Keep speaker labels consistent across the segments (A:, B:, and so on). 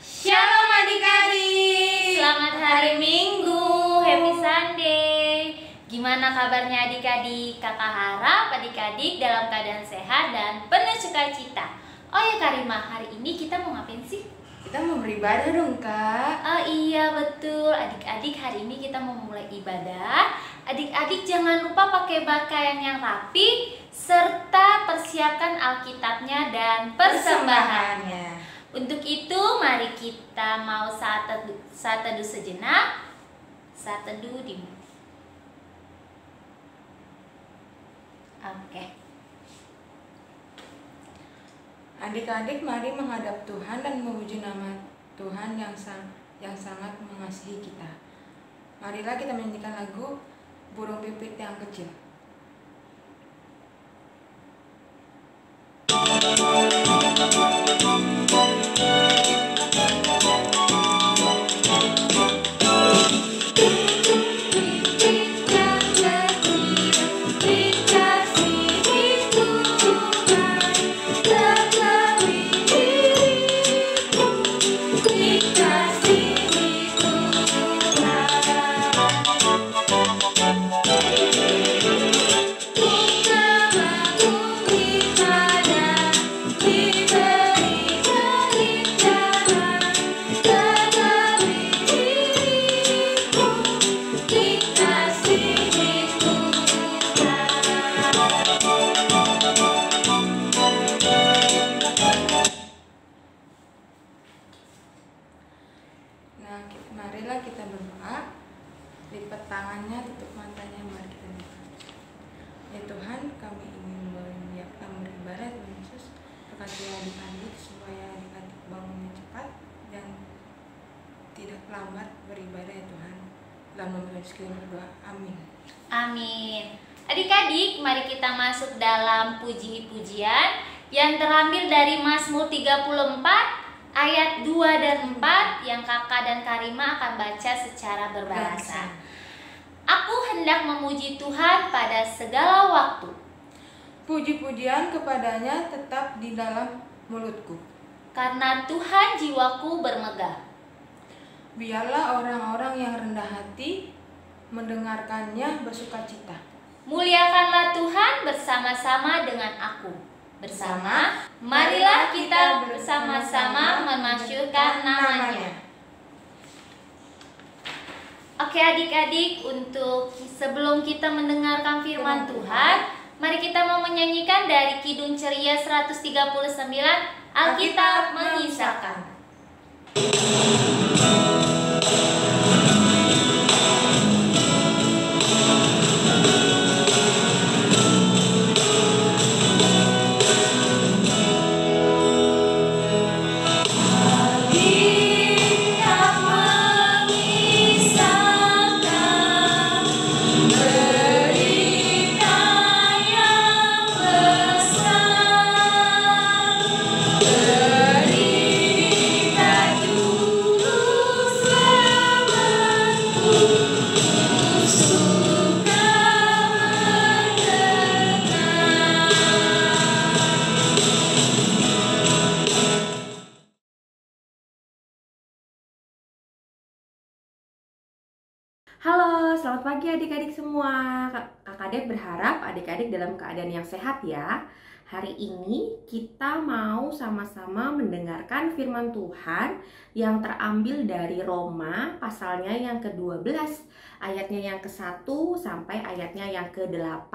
A: Shalom adik-adik, selamat hari Minggu, happy Sunday. Gimana kabarnya adik-adik? Kakak harap adik-adik dalam keadaan sehat dan penuh sukacita. Oh ya Karima, hari ini kita mau ngapain sih?
B: Kita mau beribadah dong Kak.
A: Oh iya betul, adik-adik hari ini kita mau mulai ibadah. Adik-adik jangan lupa pakai pakaian yang rapi serta persiapkan Alkitabnya dan persembahannya. Untuk itu mari kita mau saat teduh sejenak. Saat teduh di Oke.
B: Adik-adik mari menghadap Tuhan dan memuji nama Tuhan yang sangat mengasihi kita. Marilah kita menyanyikan lagu Burung Pipit yang Kecil. Marilah kita berdoa. Lipat tangannya, tutup matanya, mari kita berdoa. Ya Tuhan, kami ingin menyiapkan beribadah Tuhan Yesus. Berkati adik-adik supaya adik-adik bangunnya cepat dan tidak lambat beribadah ya Tuhan. Dalam nama Yesus kita berdoa. Amin.
A: Amin. Adik-adik, mari kita masuk dalam puji-pujian yang terambil dari Mazmur 34 ayat 2 dan 4 yang kakak dan Karima akan baca secara berbahasa. Aku hendak memuji Tuhan pada segala waktu.
B: Puji-pujian kepadanya tetap di dalam mulutku.
A: Karena Tuhan jiwaku bermegah.
B: Biarlah orang-orang yang rendah hati mendengarkannya bersukacita.
A: Muliakanlah Tuhan bersama-sama dengan aku. Bersama, marilah kita bersama-sama memasyurkan namanya. Oke adik-adik, untuk sebelum kita mendengarkan firman Tuhan, mari kita mau menyanyikan dari Kidung Ceria 139, Alkitab mengisahkan.
C: Derita selamat pagi adik-adik semua. Kakak Dep berharap adik-adik dalam keadaan yang sehat ya. Hari ini kita mau sama-sama mendengarkan firman Tuhan yang terambil dari Roma pasalnya yang ke-12, ayatnya yang ke-1 sampai ayatnya yang ke-8.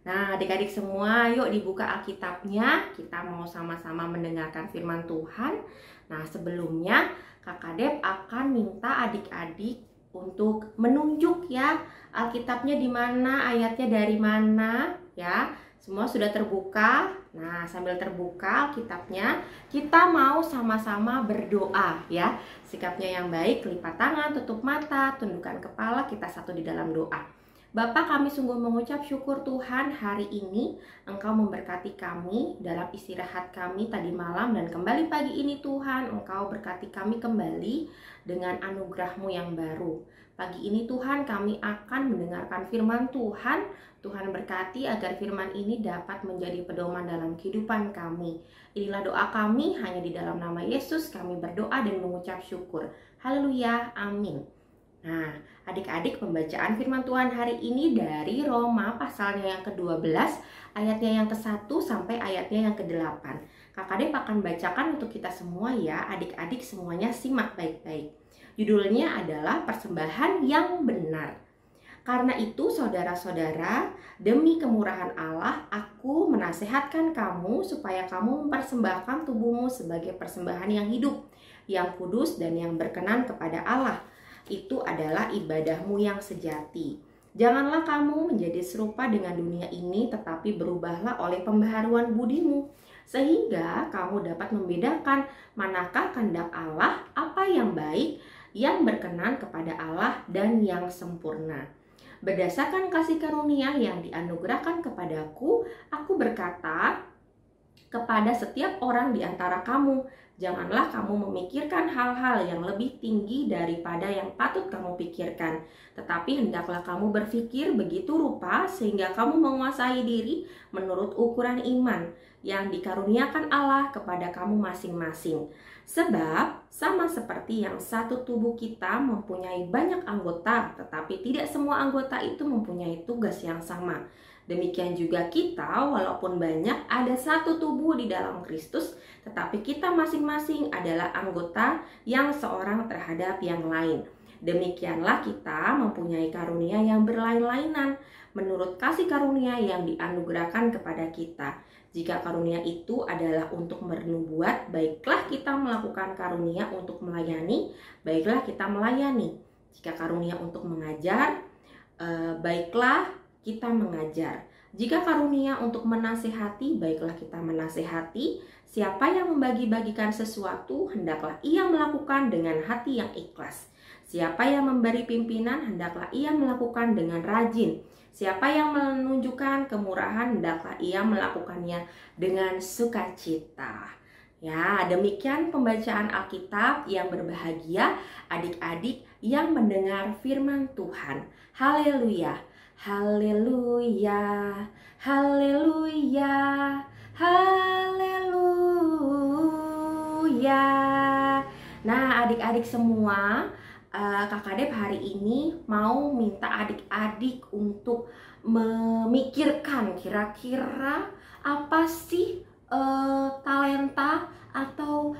C: Nah, adik-adik semua, yuk dibuka Alkitabnya. Kita mau sama-sama mendengarkan firman Tuhan. Nah, sebelumnya Kakak Dep akan minta adik-adik untuk menunjuk ya Alkitabnya di mana, ayatnya dari mana ya. Semua sudah terbuka. Nah, sambil terbuka Alkitabnya, kita mau sama-sama berdoa ya. Sikapnya yang baik, lipat tangan, tutup mata, tundukkan kepala, kita satu di dalam doa. Bapa, kami sungguh mengucap syukur Tuhan, hari ini Engkau memberkati kami dalam istirahat kami tadi malam, dan kembali pagi ini Tuhan Engkau berkati kami kembali dengan anugerah-Mu yang baru. Pagi ini Tuhan kami akan mendengarkan firman Tuhan. Tuhan berkati agar firman ini dapat menjadi pedoman dalam kehidupan kami. Inilah doa kami, hanya di dalam nama Yesus kami berdoa dan mengucap syukur. Haleluya, amin. Nah, adik-adik, pembacaan firman Tuhan hari ini dari Roma pasalnya yang ke-12, ayatnya yang ke-1 sampai ayatnya yang ke-8. Kakak Dep akan bacakan untuk kita semua ya, adik-adik semuanya simak baik-baik. Judulnya adalah persembahan yang benar. Karena itu saudara-saudara, demi kemurahan Allah, aku menasehatkan kamu supaya kamu mempersembahkan tubuhmu sebagai persembahan yang hidup, yang kudus dan yang berkenan kepada Allah. Itu adalah ibadahmu yang sejati. Janganlah kamu menjadi serupa dengan dunia ini, tetapi berubahlah oleh pembaharuan budimu, sehingga kamu dapat membedakan manakah kehendak Allah, apa yang baik, yang berkenan kepada Allah, dan yang sempurna. Berdasarkan kasih karunia yang dianugerahkan kepadaku, aku berkata kepada setiap orang di antara kamu, janganlah kamu memikirkan hal-hal yang lebih tinggi daripada yang patut kamu pikirkan, tetapi hendaklah kamu berpikir begitu rupa sehingga kamu menguasai diri menurut ukuran iman yang dikaruniakan Allah kepada kamu masing-masing. Sebab sama seperti yang satu tubuh kita mempunyai banyak anggota, tetapi tidak semua anggota itu mempunyai tugas yang sama. Demikian juga kita, walaupun banyak, ada satu tubuh di dalam Kristus, tetapi kita masing-masing adalah anggota yang seorang terhadap yang lain. Demikianlah kita mempunyai karunia yang berlain-lainan, menurut kasih karunia yang dianugerahkan kepada kita. Jika karunia itu adalah untuk bernubuat, baiklah kita melakukan karunia untuk melayani, baiklah kita melayani. Jika karunia untuk mengajar, baiklah kita mengajar. Jika karunia untuk menasehati, baiklah kita menasehati. Siapa yang membagi-bagikan sesuatu, hendaklah ia melakukan dengan hati yang ikhlas. Siapa yang memberi pimpinan, hendaklah ia melakukan dengan rajin. Siapa yang menunjukkan kemurahan, hendaklah ia melakukannya dengan sukacita. Ya, demikian pembacaan Alkitab yang berbahagia adik-adik yang mendengar firman Tuhan. Haleluya. Haleluya, haleluya, haleluya. Nah, adik-adik semua, Kakak Dep hari ini mau minta adik-adik untuk memikirkan kira-kira apa sih talenta atau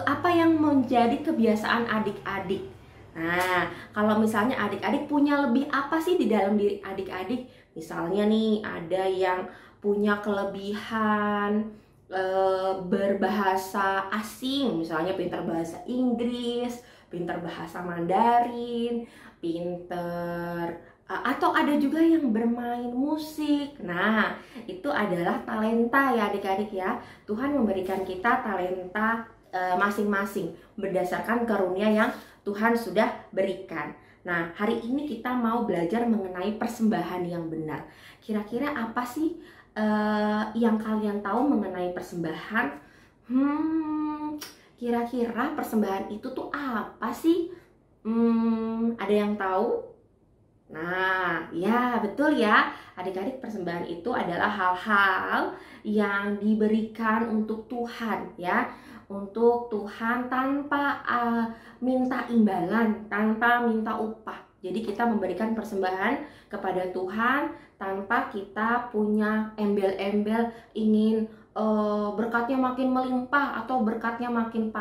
C: apa yang menjadi kebiasaan adik-adik. Nah, kalau misalnya adik-adik punya lebih apa sih di dalam diri adik-adik? Misalnya nih, ada yang punya kelebihan berbahasa asing, misalnya pintar bahasa Inggris, pintar bahasa Mandarin, pintar atau ada juga yang bermain musik. Nah, itu adalah talenta ya adik-adik ya. Tuhan memberikan kita talenta masing-masing berdasarkan karunia yang Tuhan sudah berikan. Nah, hari ini kita mau belajar mengenai persembahan yang benar. Kira-kira apa sih yang kalian tahu mengenai persembahan? Kira-kira persembahan itu tuh apa sih? Ada yang tahu? Nah, ya betul ya. Adik-adik, persembahan itu adalah hal-hal yang diberikan untuk Tuhan ya. Untuk Tuhan tanpa minta imbalan, tanpa minta upah. Jadi kita memberikan persembahan kepada Tuhan tanpa kita punya embel-embel ingin berkatnya makin melimpah atau berkatnya makin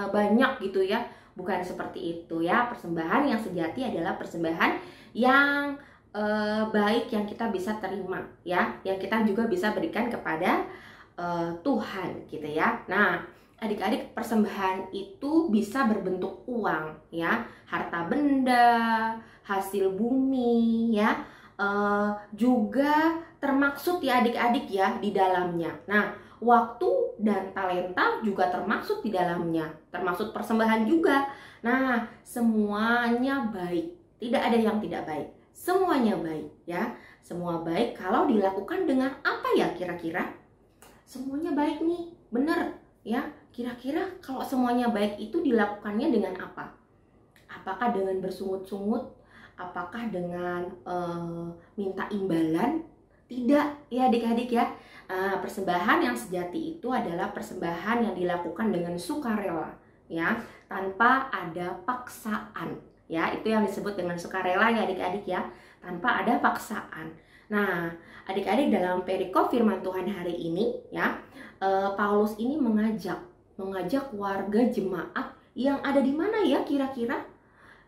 C: banyak gitu ya. Bukan seperti itu ya. Persembahan yang sejati adalah persembahan yang baik yang kita bisa terima ya, yang kita juga bisa berikan kepada Tuhan gitu ya. Nah, adik-adik, persembahan itu bisa berbentuk uang ya, harta benda, hasil bumi ya, juga termaksud ya adik-adik ya di dalamnya. Nah, waktu dan talenta juga termaksud di dalamnya, termasuk persembahan juga. Nah, semuanya baik, tidak ada yang tidak baik. Semuanya baik ya. Semua baik kalau dilakukan dengan apa ya kira-kira? Semuanya baik nih, bener ya. Kira-kira kalau semuanya baik itu dilakukannya dengan apa? Apakah dengan bersungut-sungut? Apakah dengan minta imbalan? Tidak ya adik-adik ya. Persembahan yang sejati itu adalah persembahan yang dilakukan dengan sukarela ya, tanpa ada paksaan. Ya, itu yang disebut dengan sukarela ya adik-adik ya, tanpa ada paksaan. Nah, adik-adik, dalam perikop firman Tuhan hari ini ya, Paulus ini mengajak warga jemaat yang ada di mana ya kira-kira?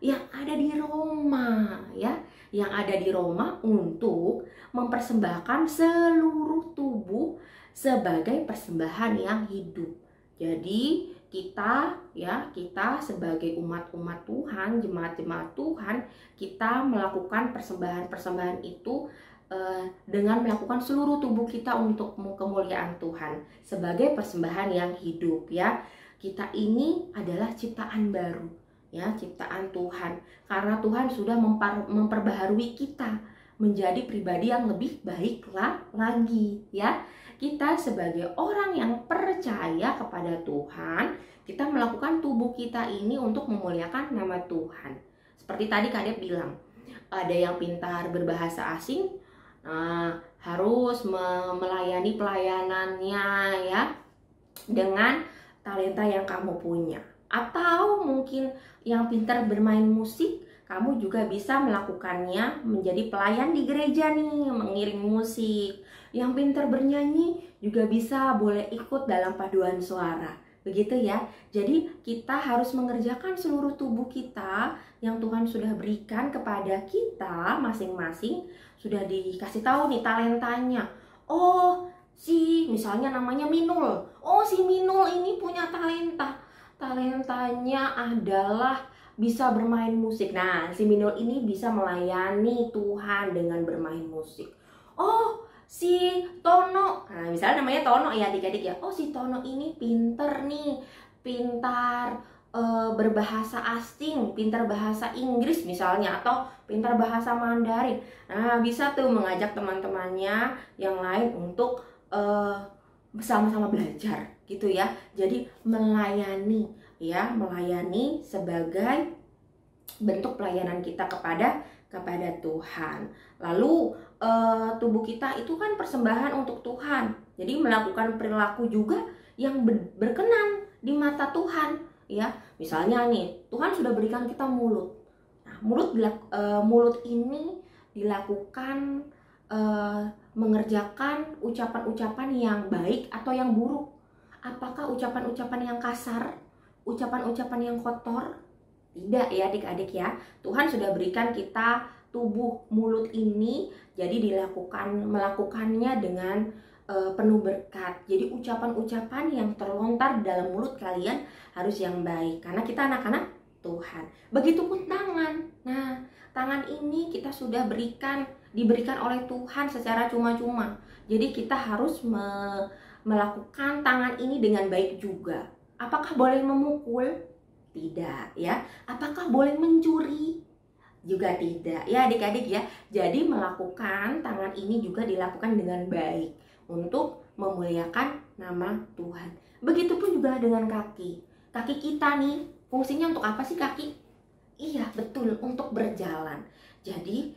C: Yang ada di Roma ya, yang ada di Roma untuk mempersembahkan seluruh tubuh sebagai persembahan yang hidup. Jadi kita sebagai umat-umat Tuhan, jemaat-jemaat Tuhan, kita melakukan persembahan-persembahan itu dengan melakukan seluruh tubuh kita untuk kemuliaan Tuhan sebagai persembahan yang hidup ya. Kita ini adalah ciptaan baru ya, ciptaan Tuhan, karena Tuhan sudah memperbaharui kita menjadi pribadi yang lebih baik lagi ya. Kita sebagai orang yang percaya kepada Tuhan, kita melakukan tubuh kita ini untuk memuliakan nama Tuhan. Seperti tadi Kak Dep bilang, ada yang pintar berbahasa asing, harus melayani pelayanannya ya dengan talenta yang kamu punya. Atau mungkin yang pintar bermain musik, kamu juga bisa melakukannya menjadi pelayan di gereja nih, mengiring musik. Yang pintar bernyanyi juga bisa boleh ikut dalam paduan suara. Begitu ya. Jadi kita harus mengerjakan seluruh tubuh kita yang Tuhan sudah berikan kepada kita masing-masing. Sudah dikasih tahu nih talentanya. Oh, misalnya namanya Minul. Oh, si Minul ini punya talenta. Talentanya adalah bisa bermain musik. Nah, si Minul ini bisa melayani Tuhan dengan bermain musik. Oh, si Tono, nah misalnya namanya Tono ya adik-adik ya. Oh, si Tono ini pinter nih, pintar berbahasa asing, pintar bahasa Inggris misalnya, atau pintar bahasa Mandarin. Nah, bisa tuh mengajak teman-temannya yang lain untuk bersama-sama belajar gitu ya. Jadi melayani ya, melayani sebagai bentuk pelayanan kita kepada Tuhan. Lalu tubuh kita itu kan persembahan untuk Tuhan. Jadi melakukan perilaku juga yang berkenan di mata Tuhan ya. Misalnya nih, Tuhan sudah berikan kita mulut. Nah, mulut ini dilakukan mengerjakan ucapan-ucapan yang baik atau yang buruk. Apakah ucapan-ucapan yang kasar, ucapan-ucapan yang kotor? Tidak ya adik-adik ya. Tuhan sudah berikan kita tubuh mulut ini, jadi melakukannya dengan penuh berkat. Jadi ucapan-ucapan yang terlontar dalam mulut kalian harus yang baik, karena kita anak-anak Tuhan. Begitupun tangan. Nah, tangan ini kita sudah diberikan oleh Tuhan secara cuma-cuma. Jadi kita harus melakukan tangan ini dengan baik juga. Apakah boleh memukul? Tidak ya. Apakah boleh mencuri? Juga tidak ya adik-adik ya. Jadi melakukan tangan ini juga dilakukan dengan baik untuk memuliakan nama Tuhan. Begitupun juga dengan kaki. Kaki kita nih fungsinya untuk apa sih kaki? Iya betul, untuk berjalan. Jadi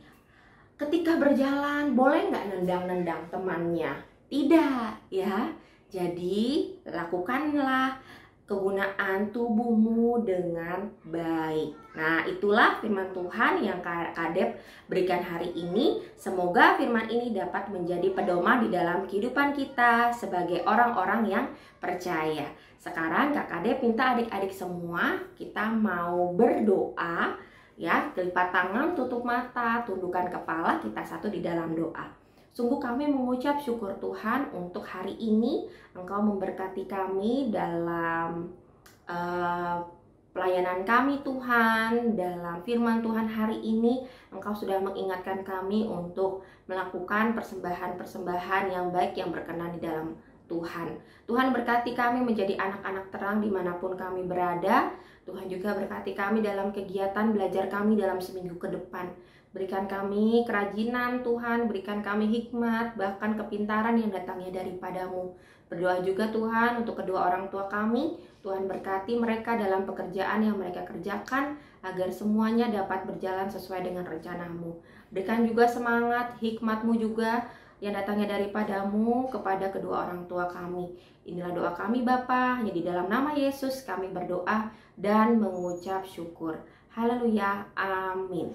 C: ketika berjalan boleh nggak nendang-nendang temannya? Tidak ya. Jadi lakukanlah kegunaan tubuhmu dengan baik. Nah, itulah firman Tuhan yang Kak Kadep berikan hari ini. Semoga firman ini dapat menjadi pedoman di dalam kehidupan kita sebagai orang-orang yang percaya. Sekarang Kak Kadep minta adik-adik semua kita mau berdoa ya, lipat tangan, tutup mata, tundukkan kepala, kita satu di dalam doa. Sungguh kami mengucap syukur Tuhan untuk hari ini Engkau memberkati kami dalam pelayanan kami Tuhan, dalam firman Tuhan hari ini Engkau sudah mengingatkan kami untuk melakukan persembahan-persembahan yang baik yang berkenan di dalam Tuhan. Tuhan berkati kami menjadi anak-anak terang dimanapun kami berada. Tuhan juga berkati kami dalam kegiatan belajar kami dalam seminggu ke depan. Berikan kami kerajinan Tuhan, berikan kami hikmat, bahkan kepintaran yang datangnya daripadamu. Berdoa juga Tuhan untuk kedua orang tua kami. Tuhan berkati mereka dalam pekerjaan yang mereka kerjakan, agar semuanya dapat berjalan sesuai dengan rencanamu. Berikan juga semangat, hikmatmu juga yang datangnya daripadamu kepada kedua orang tua kami. Inilah doa kami Bapa, hanya di dalam nama Yesus kami berdoa dan mengucap syukur. Haleluya, amin.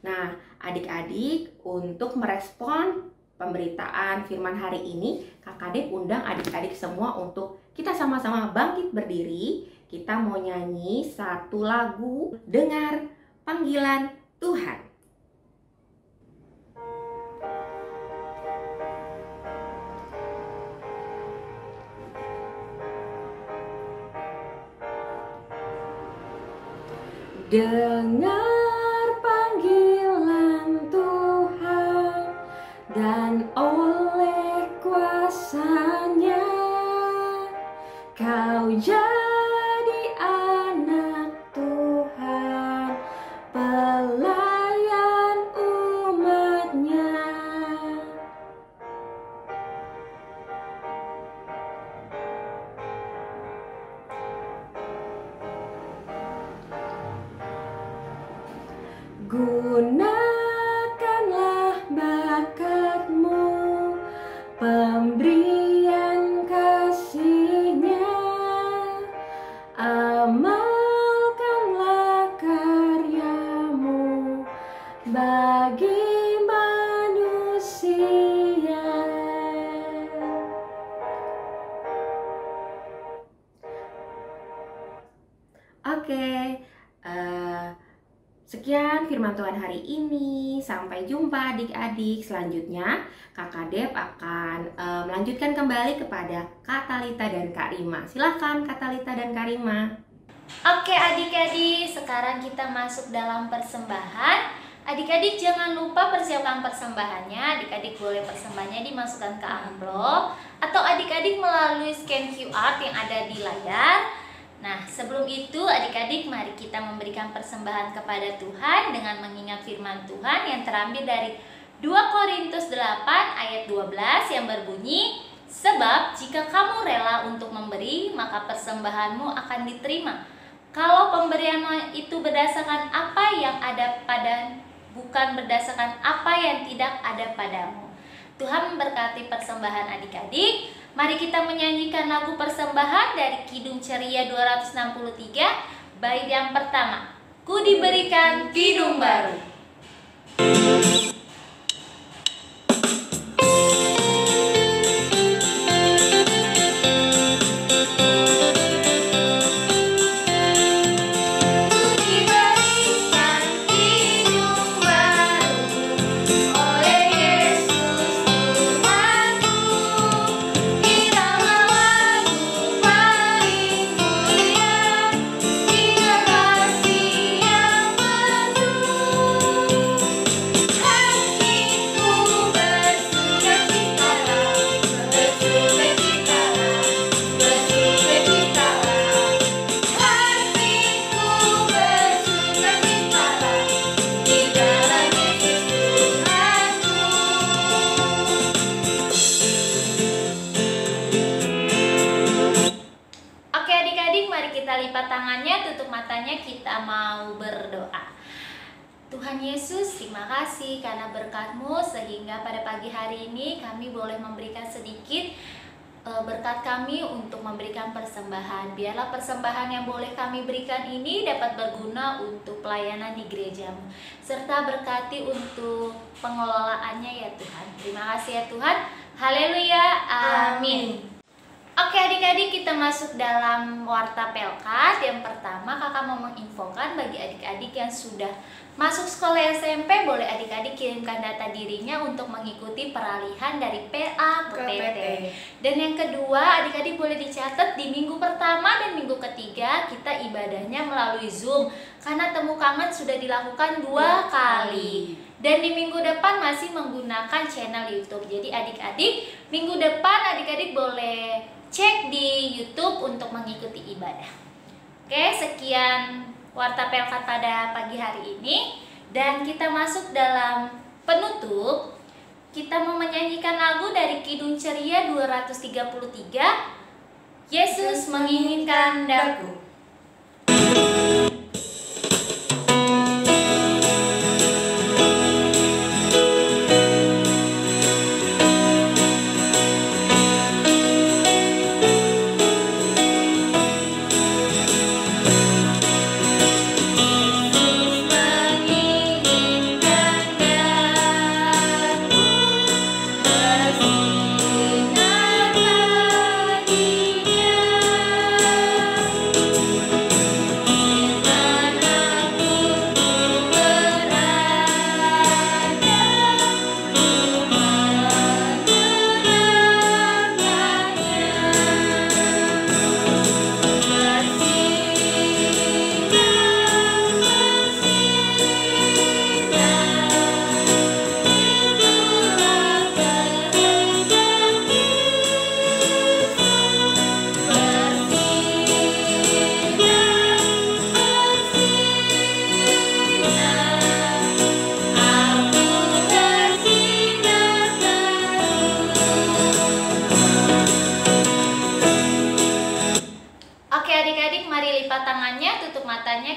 C: Nah, adik-adik, untuk merespon pemberitaan firman hari ini, Kak Kadep undang adik-adik semua untuk kita sama-sama bangkit berdiri. Kita mau nyanyi satu lagu, Dengar Panggilan Tuhan. Dengar panggilan Tuhan, dan oleh kuasa-Nya kau jadi anak Tuhan, pelayan umat-Nya. Gunakanlah bakatmu, pemberian kasih-Nya, amalkanlah karyamu bagi manusia. Oke, sekian firman Tuhan hari ini. Sampai jumpa adik-adik. Selanjutnya Kak Kadep akan melanjutkan kembali kepada Kak Talita dan Kak Rima. Silahkan Kak Talita dan Kak Rima.
A: Oke adik-adik, sekarang kita masuk dalam persembahan. Adik-adik jangan lupa persiapkan persembahannya. Adik-adik boleh persembahannya dimasukkan ke amplop, atau adik-adik melalui scan QR yang ada di layar. Nah, sebelum itu adik-adik mari kita memberikan persembahan kepada Tuhan dengan mengingat firman Tuhan yang terambil dari 2 Korintus 8 ayat 12 yang berbunyi, sebab jika kamu rela untuk memberi, maka persembahanmu akan diterima. Kalau pemberianmu itu berdasarkan apa yang ada bukan berdasarkan apa yang tidak ada padamu. Tuhan memberkati persembahan adik-adik. Mari kita menyanyikan lagu persembahan dari Kidung Ceria 263, bait yang pertama, Ku diberikan kidung baru. Kita mau berdoa. Tuhan Yesus, terima kasih karena berkat-Mu sehingga pada pagi hari ini kami boleh memberikan sedikit berkat kami untuk memberikan persembahan. Biarlah persembahan yang boleh kami berikan ini dapat berguna untuk pelayanan di gerejamu, serta berkati untuk pengelolaannya ya Tuhan. Terima kasih ya Tuhan. Haleluya, amin. Oke adik-adik, kita masuk dalam warta Pelkat. Yang pertama kakak mau menginfokan bagi adik-adik yang sudah masuk sekolah SMP, boleh adik-adik kirimkan data dirinya untuk mengikuti peralihan dari PA ke PT. Dan yang kedua, adik-adik boleh dicatat di minggu pertama dan minggu ketiga kita ibadahnya melalui Zoom, karena temu kangen sudah dilakukan 2 kali. Dan di minggu depan masih menggunakan channel YouTube. Jadi adik-adik, minggu depan adik-adik boleh cek di YouTube untuk mengikuti ibadah. Oke, sekian warta Pelkat pada pagi hari ini. Dan kita masuk dalam penutup. Kita mau menyanyikan lagu dari Kidung Ceria 233, Yesus menginginkan daku.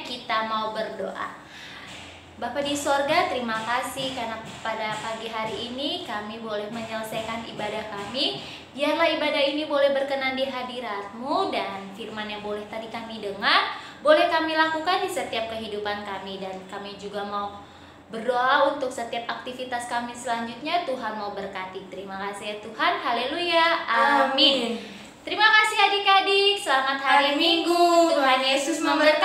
A: Kita mau berdoa. Bapa di sorga, terima kasih karena pada pagi hari ini kami boleh menyelesaikan ibadah kami. Biarlah ibadah ini boleh berkenan di hadirat-Mu, dan firman yang boleh tadi kami dengar boleh kami lakukan di setiap kehidupan kami. Dan kami juga mau berdoa untuk setiap aktivitas kami selanjutnya. Tuhan mau berkati. Terima kasih ya Tuhan. Haleluya, amin. Terima kasih adik-adik. Selamat hari Minggu. Tuhan Yesus memberkati.